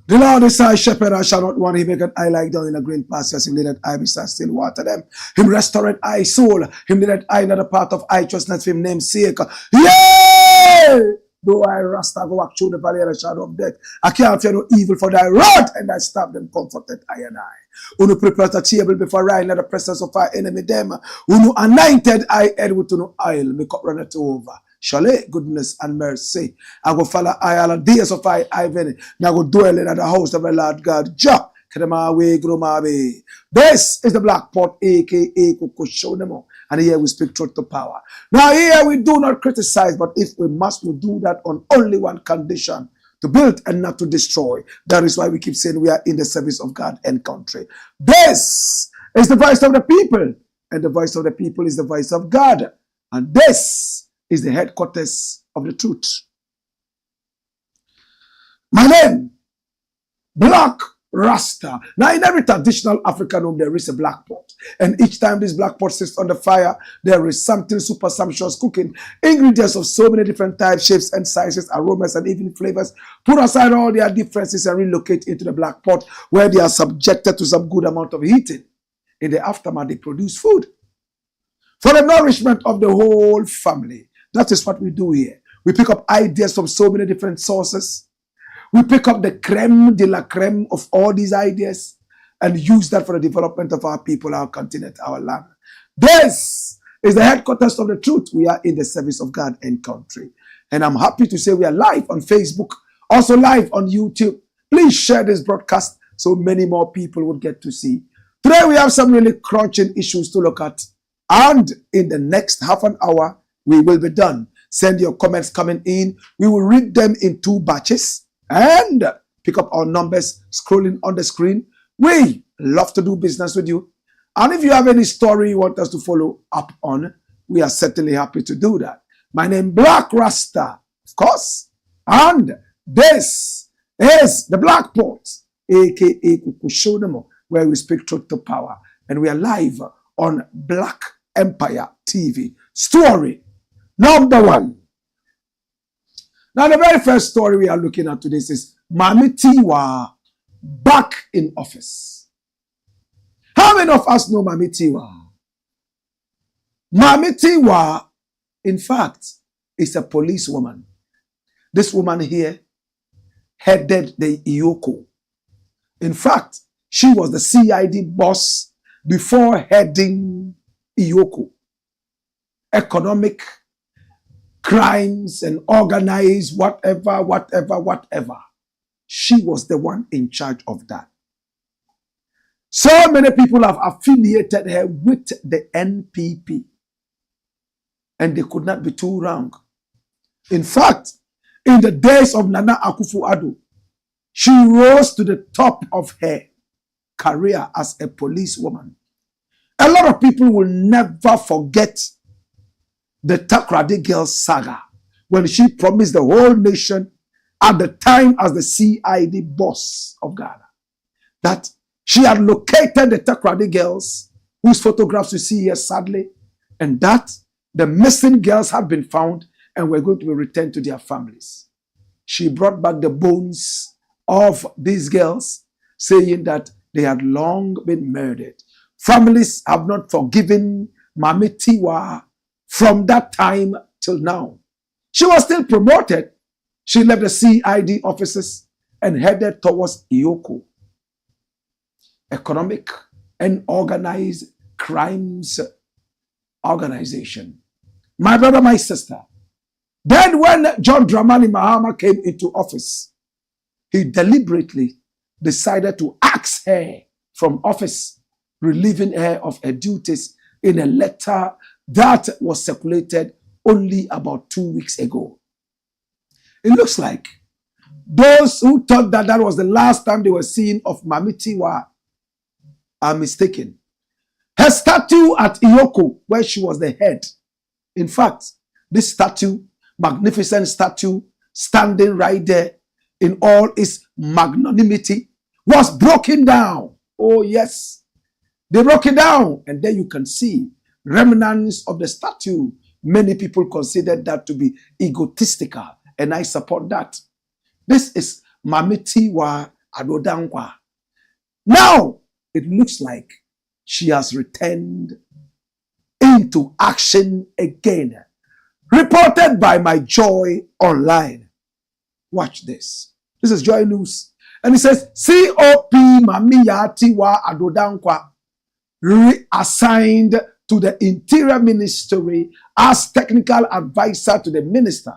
The Lord is thy shepherd, I shall not want. He maketh I lie down in a green pastures. Him leadeth I beside still water them. Him restoreth I soul. Him leadeth I another part of righteousness for him name's sake. Yea! Though I Rasta go walk through the valley of the shadow of death, I can't fear no evil, for thy rod and thy staff them comforted I and I. Who prepare a table before I in the presence of our enemy them. Who anointed I head with no oil, make up run it over. Surely goodness and mercy. I go follow I all the days of I Ivan. Now go dwell in the house of the Lord God. Jah. This is the Black Pot, aka Kukushonemo. And here we speak truth to power. Now here we do not criticize, but if we must, we do that on only one condition: to build and not to destroy. That is why we keep saying we are in the service of God and country. This is the voice of the people, and the voice of the people is the voice of God. And this is the headquarters of the truth. My name, Blakk Rasta. Now, in every traditional African home, there is a black pot. And each time this black pot sits on the fire, there is something super sumptuous cooking. Ingredients of so many different types, shapes, and sizes, aromas, and even flavors. Put aside all their differences and relocate into the black pot, where they are subjected to some good amount of heating. In the aftermath, they produce food for the nourishment of the whole family. That is what we do here. We pick up ideas from so many different sources. We pick up the creme de la creme of all these ideas and use that for the development of our people, our continent, our land. This is the headquarters of the truth. We are in the service of God and country. And I'm happy to say we are live on Facebook, also live on YouTube. Please share this broadcast so many more people would get to see. Today we have some really crunching issues to look at. And in the next half an hour, we will be done. Send your comments coming in. We will read them in 2 batches. And pick up our numbers scrolling on the screen. We love to do business with you. And if you have any story you want us to follow up on, we are certainly happy to do that. My name is Blakk Rasta, of course. And this is the Black Pot, aka Kukushonemo, where we speak truth to power. And we are live on Black Empire TV. Story number 1. Now, the very first story we are looking at today is Maame Tiwaa back in office. How many of us know Maame Tiwaa? Maame Tiwaa, in fact, is a policewoman. This woman here headed the Iyoko. In fact, she was the CID boss before heading Iyoko. Economic crimes and organized whatever. She was the one in charge of that. So many people have affiliated her with the NPP. And they could not be too wrong. In fact, in the days of Nana Akufo-Addo, she rose to the top of her career as a policewoman. A lot of people will never forget the Takoradi Girls saga, when she promised the whole nation at the time as the CID boss of Ghana that she had located the Takoradi Girls, whose photographs you see here sadly, and that the missing girls had been found and were going to be returned to their families. She brought back the bones of these girls, saying that they had long been murdered. Families have not forgiven Maame Tiwaa from that time till now. She was still promoted. She left the CID offices and headed towards Iyoko. Economic and organized crimes organization. My brother, my sister. Then when John Dramani Mahama came into office, he deliberately decided to axe her from office, relieving her of her duties in a letter that was circulated only about 2 weeks ago. It looks like those who thought that that was the last time they were seeing of Maame Tiwaa are mistaken. Her statue at Iyoko, where she was the head. In fact, this statue, magnificent statue, standing right there in all its magnanimity, was broken down. Oh yes, they broke it down, and there you can see remnants of the statue. Many people consider that to be egotistical, and I support that. This is Maame Tiwaa Adodankwa. Now, it looks like she has returned into action again. Reported by My Joy Online. Watch this. This is Joy News. And it says, COP Maame Tiwaa Adodankwa reassigned to the Interior Ministry as technical advisor to the minister,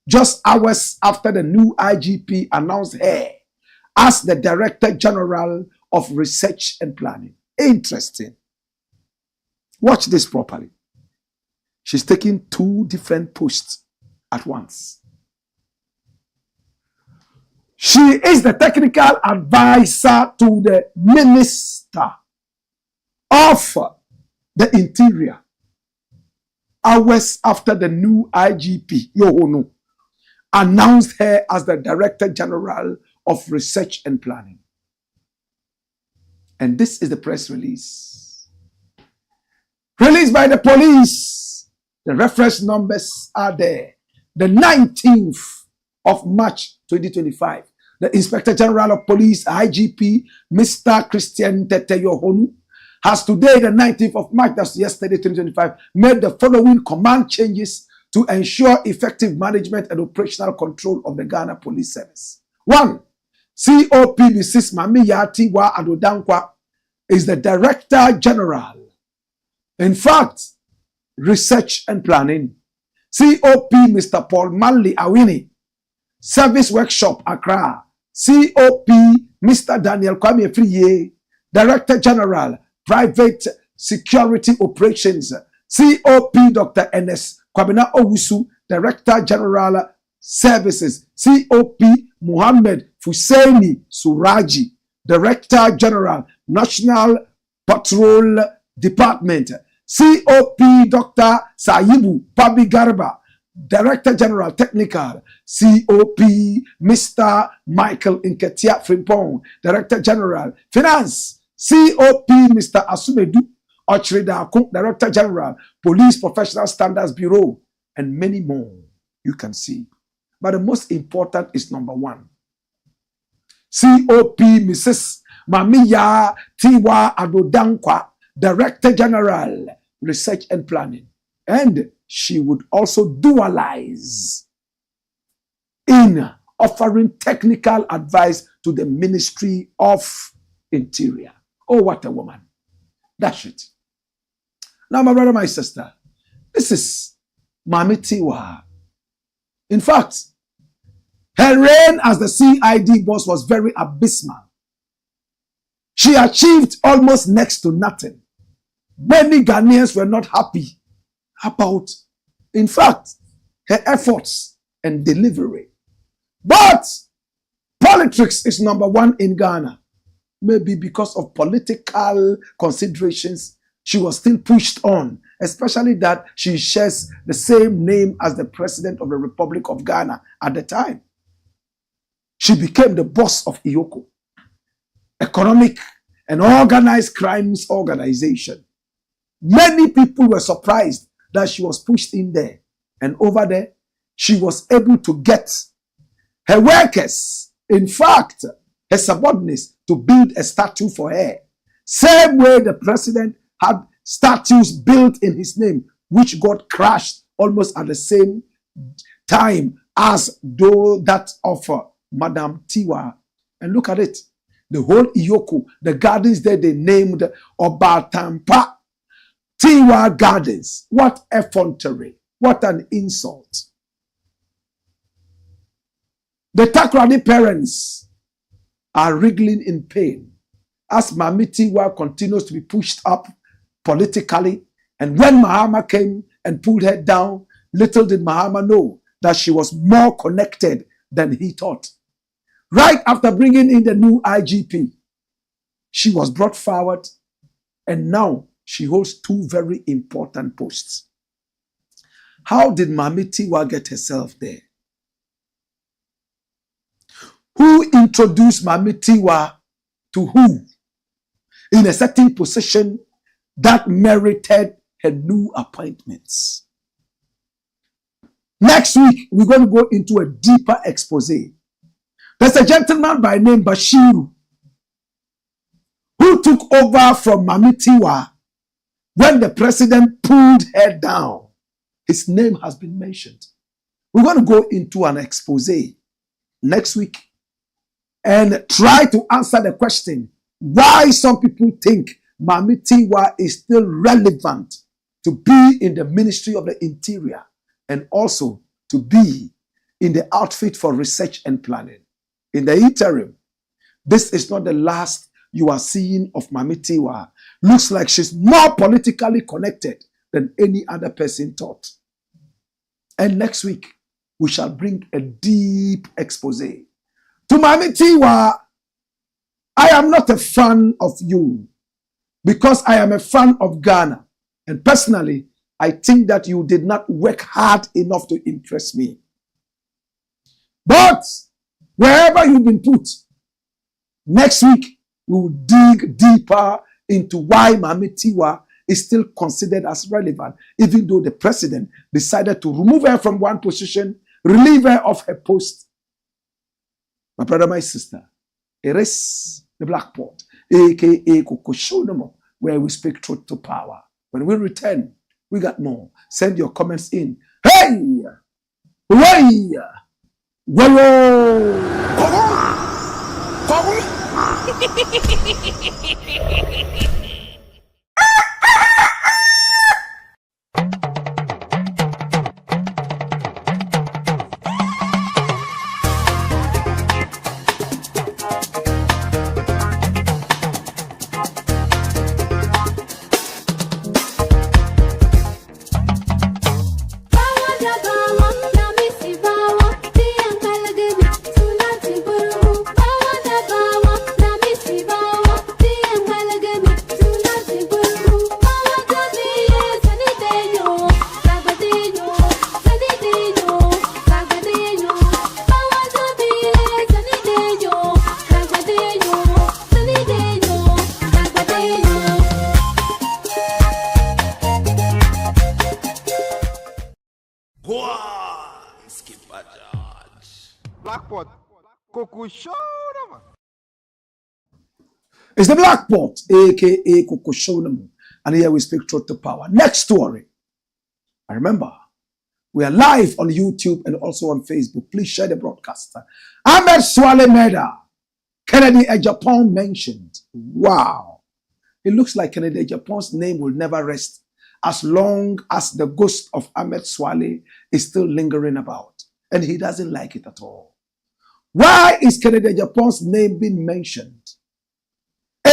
just hours after the new IGP announced her as the Director General of Research and Planning. Interesting. Watch this properly. She's taking two different posts at once. She is the technical advisor to the Minister of the Interior hours after the new IGP, Yohono, announced her as the Director General of Research and Planning. And this is the press release. Released by the police. The reference numbers are there. The 19th of March 2025. The Inspector General of Police, IGP, Mr. Christian Tete Yohonu, has today, the 19th of March, that's yesterday, 2025, made the following command changes to ensure effective management and operational control of the Ghana Police Service. 1. COP Mrs. Maame Tiwaa Adodankwa is the Director General. In fact, Research and Planning. COP Mr. Paul Manley Awini, Service Workshop Accra. COP Mr. Daniel Kwame Friye, Director General, Private Security Operations. COP Dr. NS Kwabena Owusu, Director General Services. COP Muhammad Fusaini Suraji, Director General, National Patrol Department. COP Dr. Saibu Pabi Garba, Director General Technical. COP Mr. Michael Nketia Frimpong, Director General Finance. COP Mr. Asumedu Ochrida, Director General Police Professional Standards Bureau, and many more you can see. But the most important is number 1. COP Mrs. Maame Tiwaa Adodankwa, Director General, Research and Planning. And she would also dualize in offering technical advice to the Ministry of Interior. Oh, what a woman. That's it. Now, my brother, my sister, this is Maame Tiwaa. In fact, her reign as the CID boss was very abysmal. She achieved almost next to nothing. Many Ghanaians were not happy about, in fact, her efforts and delivery. But politics is number 1 in Ghana. Maybe because of political considerations, she was still pushed on, especially that she shares the same name as the President of the Republic of Ghana at the time. She became the boss of IOCO, Economic and Organized Crimes Organization. Many people were surprised that she was pushed in there. And over there, she was able to get her workers, in fact, her subordinates, to build a statue for her. Same way the president had statues built in his name, which got crashed almost at the same time as though that of Madame Tiwaa. And look at it. The whole Iyoko, the gardens there, they named Obatampa Tiwaa Gardens. What effrontery. What an insult. The Takrady parents are wriggling in pain as Maame Tiwaa continues to be pushed up politically. And when Mahama came and pulled her down, little did Mahama know that she was more connected than he thought. Right after bringing in the new IGP, she was brought forward, and now she holds 2 very important posts. How did Maame Tiwaa get herself there? Who introduced Maame Tiwaa to who in a certain position that merited her new appointments? Next week, we're going to go into a deeper expose. There's a gentleman by name Bashiru who took over from Maame Tiwaa when the president pulled her down. His name has been mentioned. We're going to go into an expose next week and try to answer the question why some people think Maame Tiwaa is still relevant to be in the Ministry of the Interior and also to be in the outfit for research and planning. In the interim, this is not the last you are seeing of Maame Tiwaa. Looks like she's more politically connected than any other person thought. And next week, we shall bring a deep expose. To Maame Tiwaa, I am not a fan of you because I am a fan of Ghana. And personally, I think that you did not work hard enough to impress me. But wherever you've been put, next week, we will dig deeper into why Maame Tiwaa is still considered as relevant, even though the president decided to remove her from one position, relieve her of her post. My brother, my sister, it is the Blakk Pot, aka Kokoshonomo, where we speak truth to power. When we return, we got more. Send your comments in. Hey! Hey! Whoa! It's the Blakk Pot, aka Kokoshonomo, and here we speak truth to power. Next story. I remember, we are live on YouTube and also on Facebook. Please share the broadcast. Ahmed Suale Múrder, Kennedy Agyapong mentioned. Wow. It looks like Kennedy Agyapong's name will never rest as long as the ghost of Ahmed Suale is still lingering about. And he doesn't like it at all. Why is Kennedy Agyapong's name being mentioned?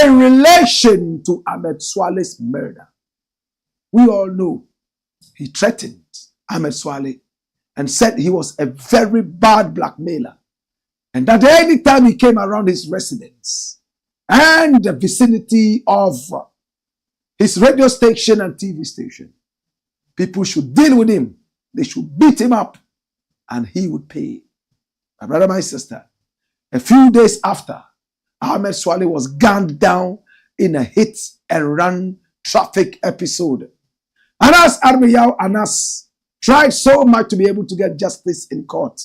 In relation to Ahmed Suale's murder. We all know he threatened Ahmed Suale and said he was a very bad blackmailer and that any time he came around his residence and the vicinity of his radio station and TV station, people should deal with him. They should beat him up and he would pay. My brother, my sister, a few days after, Ahmed Suale was gunned down in a hit and run traffic episode. Anas Armiyao Anas tried so much to be able to get justice in court.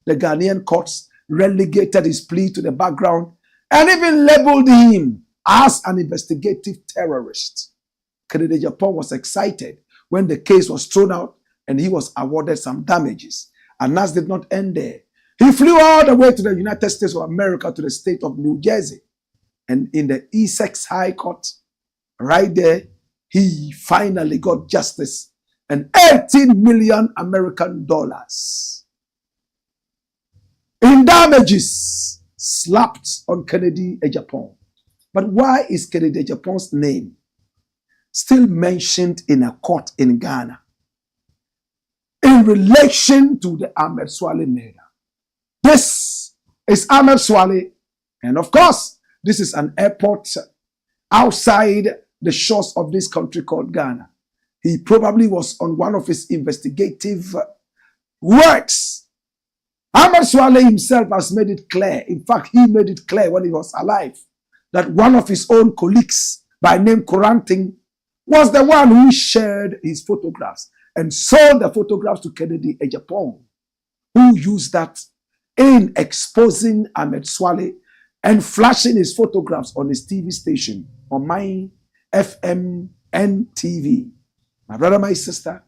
The Ghanaian courts relegated his plea to the background and even labeled him as an investigative terrorist. Kennedy Agyapong was excited when the case was thrown out and he was awarded some damages. Anas did not end there. He flew all the way to the United States of America to the state of New Jersey. And in the Essex High Court, right there, he finally got justice and 18 million American dollars in damages slapped on Kennedy Agyapong. But why is Kennedy Agyapong's name still mentioned in a court in Ghana in relation to the Ahmed Suale murder? This is Ahmed Suale, and of course, this is an airport outside the shores of this country called Ghana. He probably was on one of his investigative works. Ahmed Suale himself has made it clear, in fact, he made it clear when he was alive, that one of his own colleagues by name Koranting was the one who shared his photographs and sold the photographs to Kennedy Agyapong, who used that in exposing Ahmed Suale and flashing his photographs on his TV station, on my FM and TV. My brother, my sister,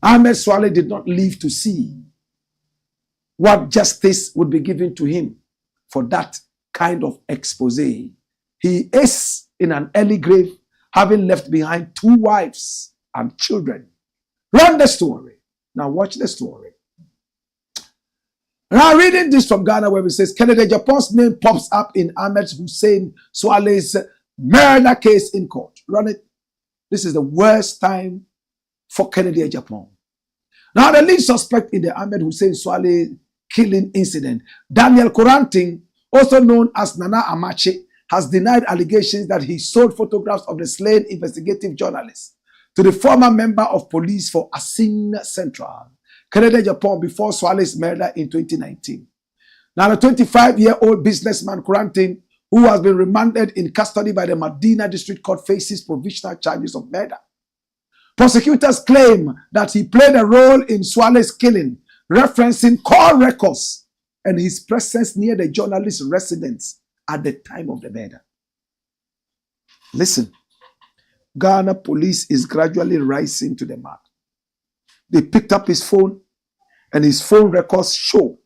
Ahmed Suale did not live to see what justice would be given to him for that kind of expose. He is in an early grave, having left behind 2 wives and children. Run the story. Now watch the story. Now reading this from Ghana, where it says, Kennedy Agyapong's name pops up in Ahmed Suale's murder case in court. Run it. This is the worst time for Kennedy Agyapong. Now the lead suspect in the Ahmed Suale killing incident, Daniel Koranting, also known as Nana Amache, has denied allegations that he sold photographs of the slain investigative journalist to the former member of police for Asin Central, Kennedy Agyapong, before Suale's murder in 2019. Now, the 25-year-old businessman Koranting, who has been remanded in custody by the Medina District Court, faces provisional charges of murder. Prosecutors claim that he played a role in Suale's killing, referencing call records and his presence near the journalist's residence at the time of the murder. Listen, Ghana police is gradually rising to the mark. They picked up his phone, and his phone records show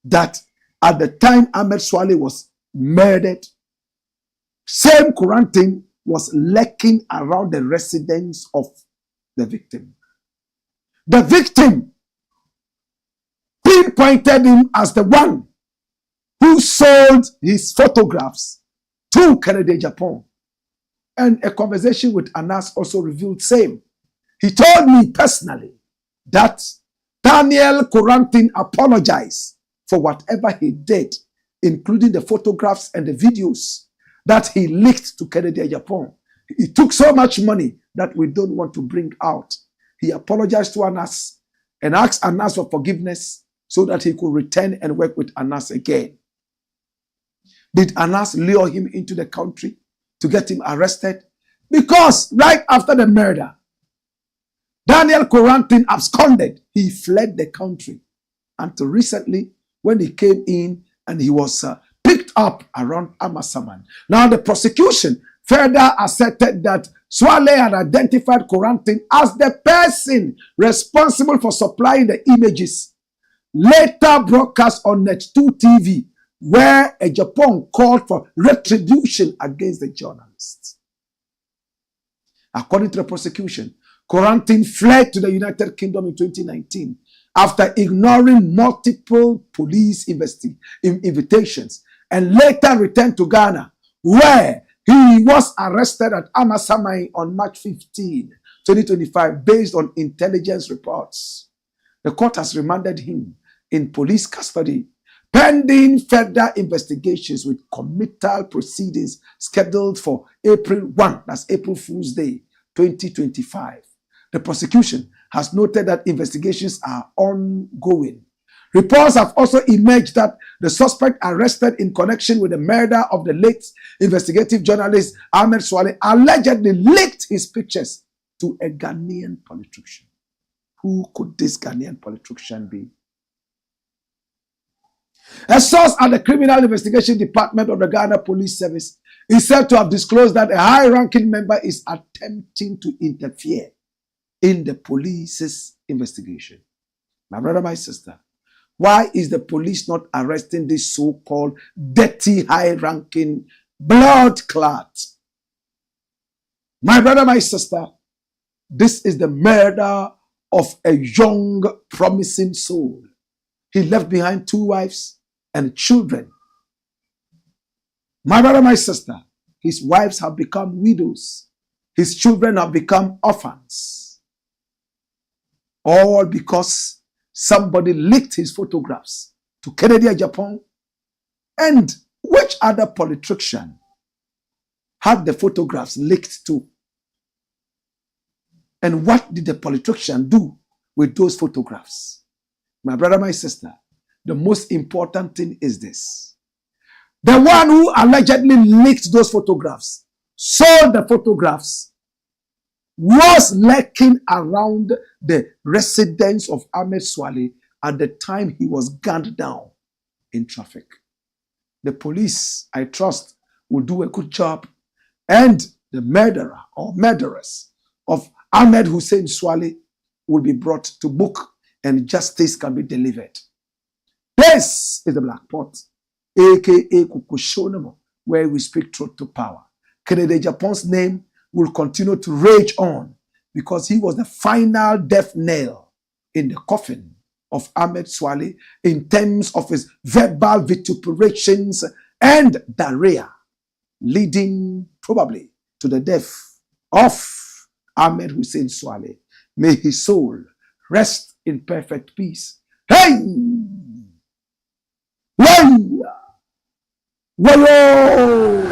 that at the time Ahmed Suale was murdered, same Koranting was lurking around the residence of the victim. The victim pinpointed him as the one who sold his photographs to Kennedy Agyapong. And a conversation with Anas also revealed same. He told me personally that Daniel Koranting apologized for whatever he did, including the photographs and the videos that he leaked to Kennedy Agyapong. He took so much money that we don't want to bring out. He apologized to Anas and asked Anas for forgiveness so that he could return and work with Anas again. Did Anas lure him into the country to get him arrested? Because right after the murder, Daniel Koranting absconded. He fled the country until recently when he came in and he was picked up around Amasaman. Now the prosecution further asserted that Suale had identified Koranting as the person responsible for supplying the images later broadcast on Net2 TV, where Agyapong called for retribution against the journalists. According to the prosecution, Koranting fled to the United Kingdom in 2019 after ignoring multiple police invitations and later returned to Ghana, where he was arrested at Amasamai on March 15, 2025, based on intelligence reports. The court has remanded him in police custody pending further investigations, with committal proceedings scheduled for April 1, that's April Fool's Day, 2025. The prosecution has noted that investigations are ongoing. Reports have also emerged that the suspect arrested in connection with the murder of the late investigative journalist Ahmed Suale allegedly leaked his pictures to a Ghanaian politician. Who could this Ghanaian politician be? A source at the Criminal Investigation Department of the Ghana Police Service is said to have disclosed that a high-ranking member is attempting to interfere in the police's investigation. My brother, my sister, why is the police not arresting this so-called dirty, high-ranking blood clot? My brother, my sister, this is the murder of a young, promising soul. He left behind 2 wives and children. My brother, my sister, his wives have become widows. His children have become orphans. All because somebody leaked his photographs to Kennedy Agyapong. And which other politician had the photographs leaked to? And what did the politician do with those photographs? My brother, my sister, the most important thing is this. The one who allegedly leaked those photographs, sold the photographs, was lurking around the residence of Ahmed Suale, at the time he was gunned down in traffic. The police, I trust, will do a good job, and the murderer or murderers of Ahmed Suale will be brought to book and justice can be delivered. This is the Black Pot, aka Kukushonamo, where we speak truth to power. Kennedy Agyapong's name will continue to rage on because he was the final death nail in the coffin of Ahmed Suale in terms of his verbal vituperations and diarrhea, leading probably to the death of Ahmed Suale. May his soul rest in perfect peace. Hey! Hey! Whoa!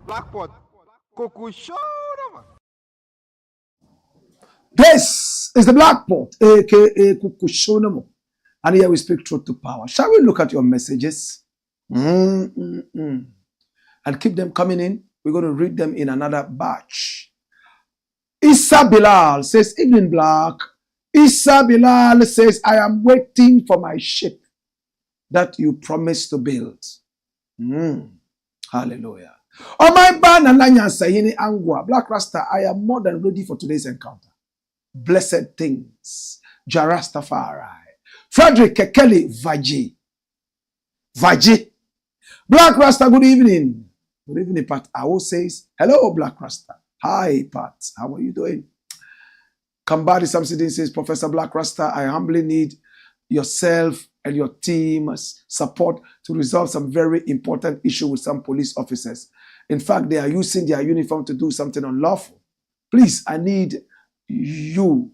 Blackpot, Kukushonamo. This is the Black Pot, aka Kukushonamo. And here we speak truth to power. Shall we look at your messages? And keep them coming in. We're going to read them in another batch. Issa Bilal says, Evening Black. Issa Bilal says, I am waiting for my ship that you promised to build. Hallelujah. Oh my banana sayini angwa. Black Rasta, I am more than ready for today's encounter. Blessed things. Jarastafari. Frederick Kekeli Vaji. Black Rasta, good evening. Good evening, Pat. Awo says, hello, Black Rasta. Hi, Pat. How are you doing? Kambadi Samsidin says, Professor Black Rasta, I humbly need yourself and your team's support to resolve some very important issue with some police officers. In fact, they are using their uniform to do something unlawful. Please, I need you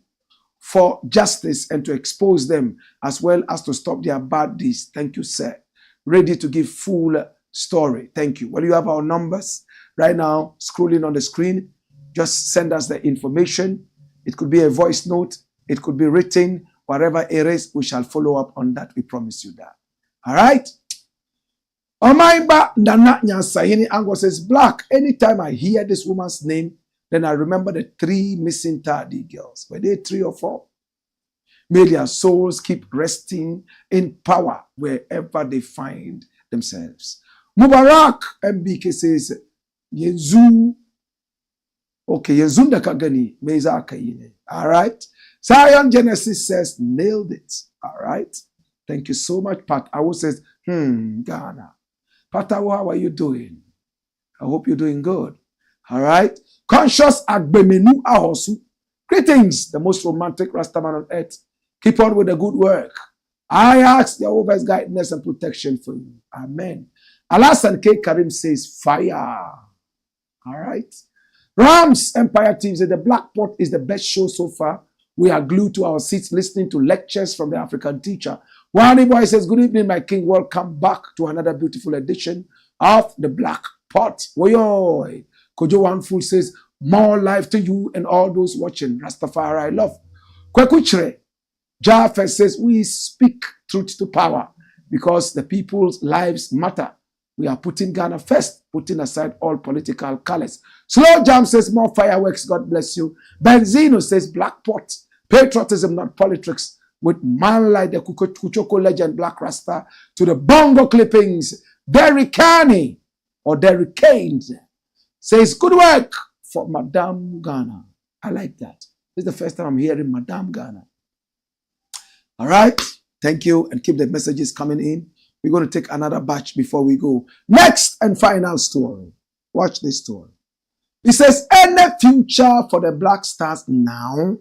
for justice and to expose them as well as to stop their bad deeds. Thank you, sir. Ready to give full story. Thank you. Well, you have our numbers right now scrolling on the screen. Just send us the information. It could be a voice note. It could be written. Whatever it is, we shall follow up on that. We promise you that. All right? Omaimba Nana Nyansayini Ango says, Black, anytime I hear this woman's name, then I remember the 3 missing Tardy girls. Were they 3 or 4? May their souls keep resting in power wherever they find themselves. Mubarak MBK says, Yenzu. Okay, Yenzu Ndakagani, Meza Akayine. All right? Zion Genesis says, nailed it. All right? Thank you so much, Pat. Awo says, Ghana. Pat Awo, how are you doing? I hope you're doing good. All right? Conscious Agbemenu Ahosu. Greetings, the most romantic Rastaman on earth. Keep on with the good work. I ask Jehovah's guidance and protection for you. Amen. Alasan K. Karim says, fire. All right? Rams Empire TV says, the Black Pot is the best show so far. We are glued to our seats listening to lectures from the African teacher. Wani Boy says, good evening, my king. Welcome back to another beautiful edition of the Black Pot. Woyoy. Kojo Wanful says, more life to you and all those watching. Rastafari love. Kwekuchre. Jaffa says, we speak truth to power because the people's lives matter. We are putting Ghana first, putting aside all political colors. Slow Jam says, more fireworks, God bless you. Benzino says, Black Pot, patriotism, not politics, with man like the Kuchoko legend Black Rasta to the bongo clippings. Derrick Carney or Derrick Kane says, good work for Madame Ghana. I like that. This is the first time I'm hearing Madame Ghana. All right. Thank you, and keep the messages coming in. We're going to take another batch before we go. Next and final story. Watch this story. It says, any future for the Black Stars now?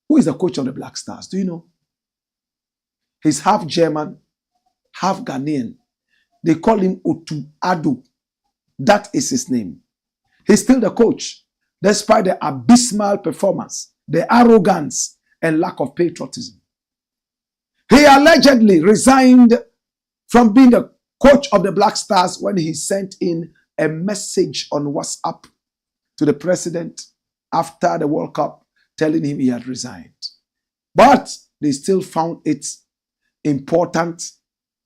Who is the coach of the Black Stars? Do you know? He's half German, half Ghanaian. They call him Otu Ado. That is his name. He's still the coach, despite the abysmal performance, the arrogance, and lack of patriotism. He allegedly resigned from being the coach of the Black Stars when he sent in a message on WhatsApp to the president after the World Cup telling him he had resigned. But they still found it important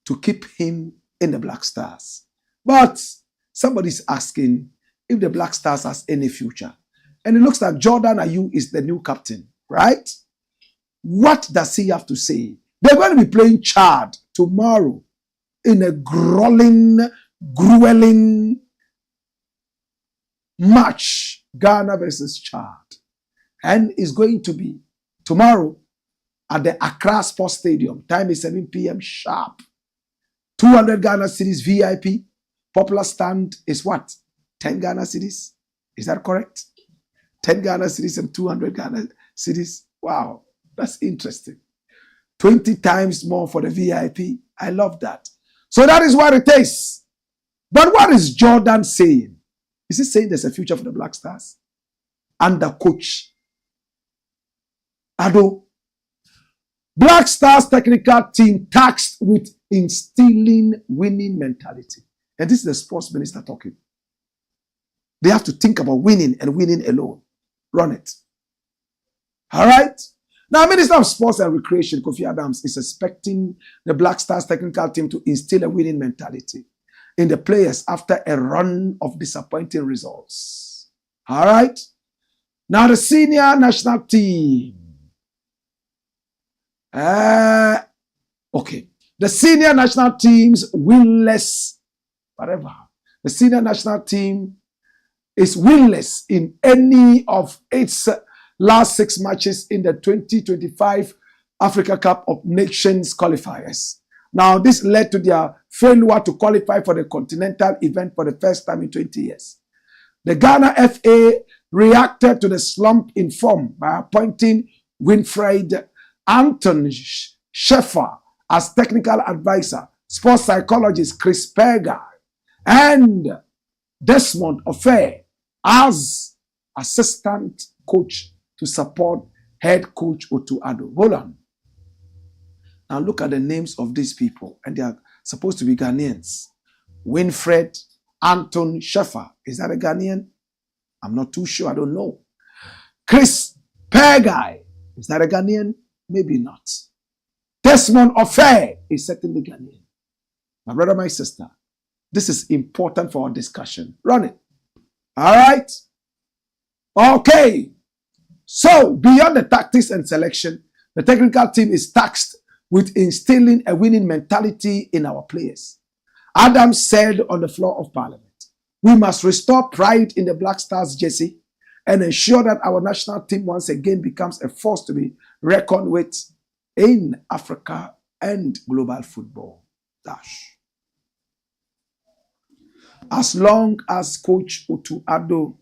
to keep him in the Black Stars. But somebody's asking if the Black Stars has any future. And it looks like Jordan Ayew is the new captain, right? What does he have to say? They're going to be playing Chad tomorrow in a grueling match, Ghana versus Chad. And it's going to be tomorrow at the Accra Sports Stadium. Time is 7 p.m. sharp. 200 Ghana cedis VIP. Popular stand is what? 10 Ghana cedis? Is that correct? 10 Ghana cedis and 200 Ghana cedis. Wow, that's interesting. 20 times more for the VIP. I love that. So that is what it is. But what is Jordan saying? Is he saying there's a future for the Black Stars? Under coach Ado. Black Stars technical team tasked with instilling winning mentality. And this is the sports minister talking. They have to think about winning and winning alone. Run it. All right? Now, Minister of Sports and Recreation, Kofi Adams, is expecting the Black Stars technical team to instill a winning mentality in the players after a run of disappointing results. All right? Now, the senior national team. Okay. The senior national team's winless, whatever. The senior national team is winless in any of its last 6 matches in the 2025 Africa Cup of Nations qualifiers. Now, this led to their failure to qualify for the continental event for the first time in 20 years. The Ghana FA reacted to the slump in form by appointing Winfried Anton Schäfer as technical advisor, sports psychologist Chris Perger, and Desmond Ofer as assistant coach to support head coach Otu Ado. Hold on. Now look at the names of these people, and they are supposed to be Ghanaians. Winfried Anton Schäfer. Is that a Ghanaian? I'm not too sure. I don't know. Chris Perger. Is that a Ghanaian? Maybe not. Desmond Ofer is certainly Ghanaian. My brother, my sister, this is important for our discussion. Run it. All right? Okay. So, beyond the tactics and selection, the technical team is tasked with instilling a winning mentality in our players. Adams said on the floor of Parliament, we must restore pride in the Black Stars jersey and ensure that our national team once again becomes a force to be reckoned with in Africa and global football. Dash. As long as Coach Otu Ado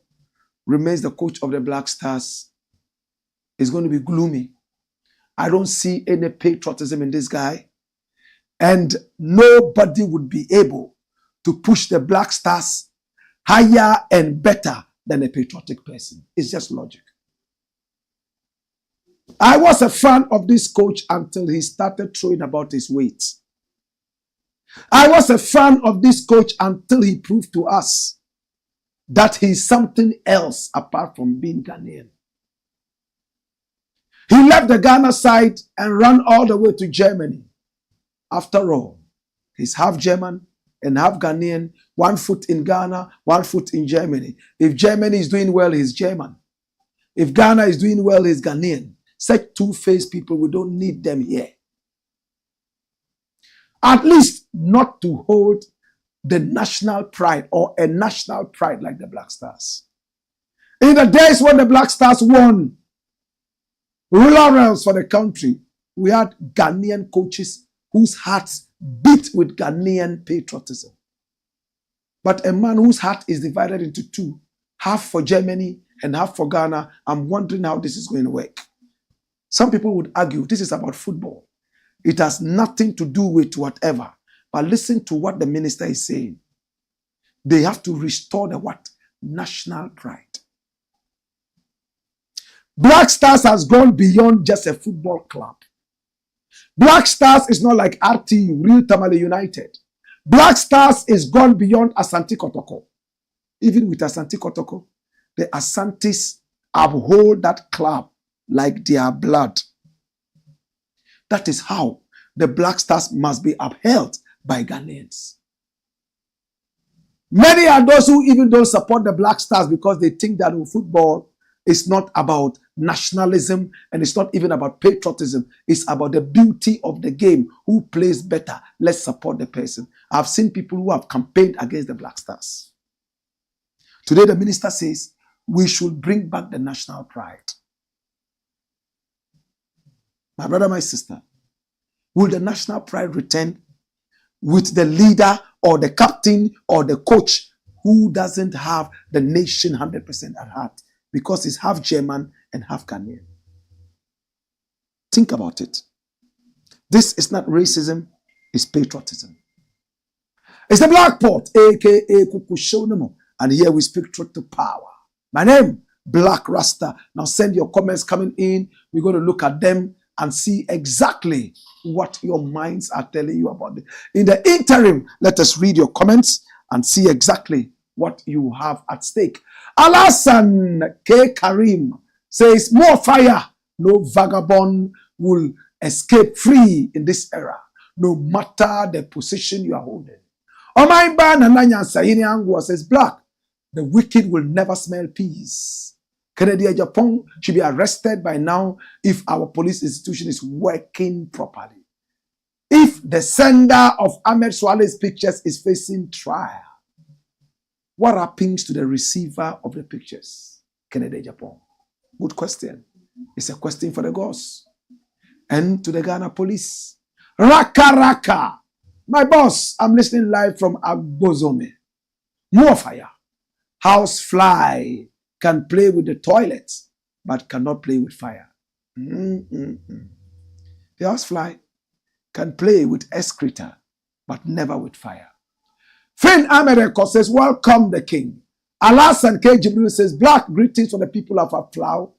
remains the coach of the Black Stars, it's going to be gloomy. I don't see any patriotism in this guy. And nobody would be able to push the Black Stars higher and better than a patriotic person. It's just logic. I was a fan of this coach until he started throwing about his weight. I was a fan of this coach until he proved to us that he's something else apart from being Ghanaian. He left the Ghana side and ran all the way to Germany. After all, he's half German and half Ghanaian, 1 foot in Ghana, 1 foot in Germany. If Germany is doing well, he's German. If Ghana is doing well, he's Ghanaian. Such two-faced people, we don't need them here. At least not to hold the national pride or a national pride like the Black Stars. In the days when the Black Stars won laurels for the country, we had Ghanaian coaches whose hearts beat with Ghanaian patriotism. But a man whose heart is divided into two, half for Germany and half for Ghana, I'm wondering how this is going to work. Some people would argue this is about football. It has nothing to do with whatever. But listen to what the minister is saying. They have to restore the what? National pride. Black Stars has gone beyond just a football club. Black Stars is not like RTU, Real Tamale United. Black Stars is gone beyond Asante Kotoko. Even with Asante Kotoko, the Asantes uphold that club like their blood. That is how the Black Stars must be upheld by Ghanaians. Many are those who even don't support the Black Stars because they think that football is not about nationalism and it's not even about patriotism. It's about the beauty of the game. Who plays better? Let's support the person. I've seen people who have campaigned against the Black Stars. Today the minister says we should bring back the national pride. My brother, my sister, will the national pride return with the leader or the captain or the coach who doesn't have the nation 100% at heart because he's half German and half Ghanaian? Think about it. This is not racism, it's patriotism. It's the Black Pot, aka Kukushonemo, and here we speak truth to power. My name, Blakk Rasta. Now send your comments coming in. We're going to look at them and see exactly what your minds are telling you about it. In the interim, let us read your comments and see exactly what you have at stake. Alasan K. Karim says, more fire. No vagabond will escape free in this era, no matter the position you are holding. Omaimba Nananya Sahini Angwa says, Blakk, the wicked will never smell peace. Kennedy Agyapong should be arrested by now if our police institution is working properly. If the sender of Ahmed Suale's pictures is facing trial, what happens to the receiver of the pictures? Kennedy Agyapong. Good question. It's a question for the gods and to the Ghana police. Raka Raka. My boss, I'm listening live from Agbozome. More fire. Housefly can play with the toilets, but cannot play with fire. The housefly can play with excreta, but never with fire. Fin America says, welcome the king. Alas and K. Jibril says, Blakk, greetings for the people of Aflau.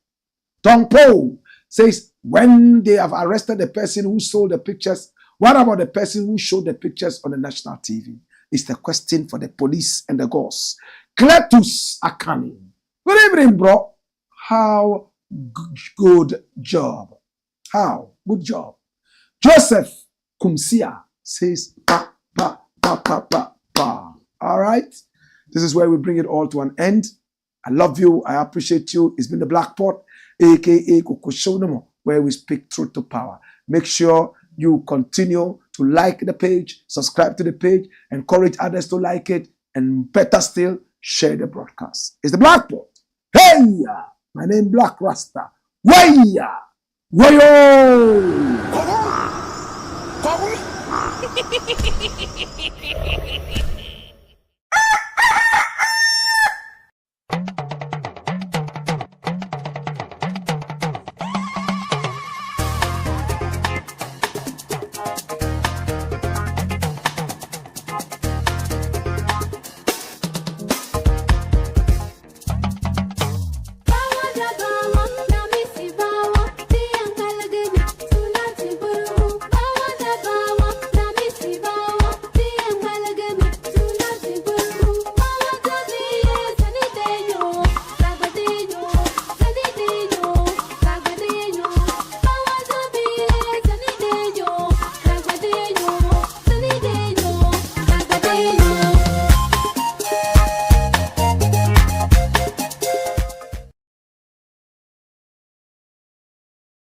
Tongpo says, when they have arrested the person who sold the pictures, what about the person who showed the pictures on the national TV? It's the question for the police and the ghosts. Cletus Akani. Good evening, bro. How good job. How good job. Joseph Kumsia says, pa, pa, pa, pa, pa, pa. All right. This is where we bring it all to an end. I love you. I appreciate you. It's been the Black Pot, aka Kukushonemo, where we speak truth to power. Make sure you continue to like the page, subscribe to the page, encourage others to like it, and better still, share the broadcast. It's the Black Pot. Hey, my name Blakk Rasta. Waya, wayo.